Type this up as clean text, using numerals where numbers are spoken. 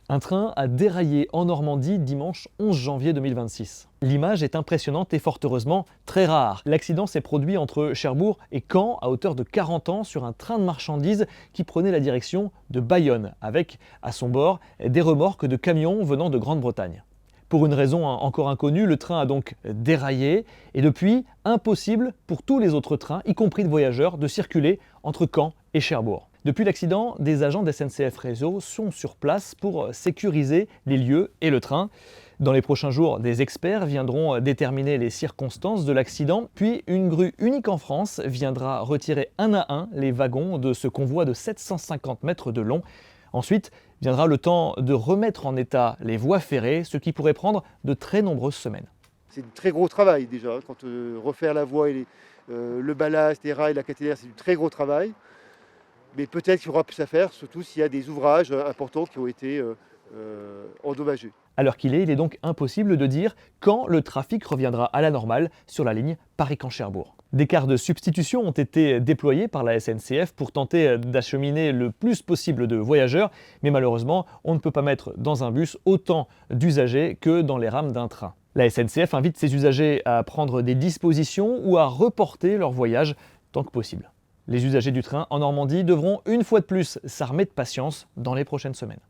Un train a déraillé en Normandie dimanche 11 janvier 2026. L'image est impressionnante et fort heureusement très rare. L'accident s'est produit entre Cherbourg et Caen à hauteur de 40 ans sur un train de marchandises qui prenait la direction de Bayonne avec à son bord des remorques de camions venant de Grande-Bretagne. Pour une raison encore inconnue, le train a donc déraillé et depuis, impossible pour tous les autres trains, y compris de voyageurs, de circuler entre Caen et Cherbourg. Depuis l'accident, des agents d'SNCF Réseau sont sur place pour sécuriser les lieux et le train. Dans les prochains jours, des experts viendront déterminer les circonstances de l'accident, puis une grue unique en France viendra retirer un à un les wagons de ce convoi de 750 mètres de long. Ensuite, viendra le temps de remettre en état les voies ferrées, ce qui pourrait prendre de très nombreuses semaines. C'est du très gros travail déjà, quand refaire la voie, le ballast, les rails, la caténaire, c'est du très gros travail. Mais peut-être qu'il y aura plus à faire, surtout s'il y a des ouvrages importants qui ont été endommagés. À l'heure qu'il est, il est donc impossible de dire quand le trafic reviendra à la normale sur la ligne Paris-Caen-Cherbourg. Des cars de substitution ont été déployés par la SNCF pour tenter d'acheminer le plus possible de voyageurs, mais malheureusement, on ne peut pas mettre dans un bus autant d'usagers que dans les rames d'un train. La SNCF invite ses usagers à prendre des dispositions ou à reporter leur voyage tant que possible. Les usagers du train en Normandie devront une fois de plus s'armer de patience dans les prochaines semaines.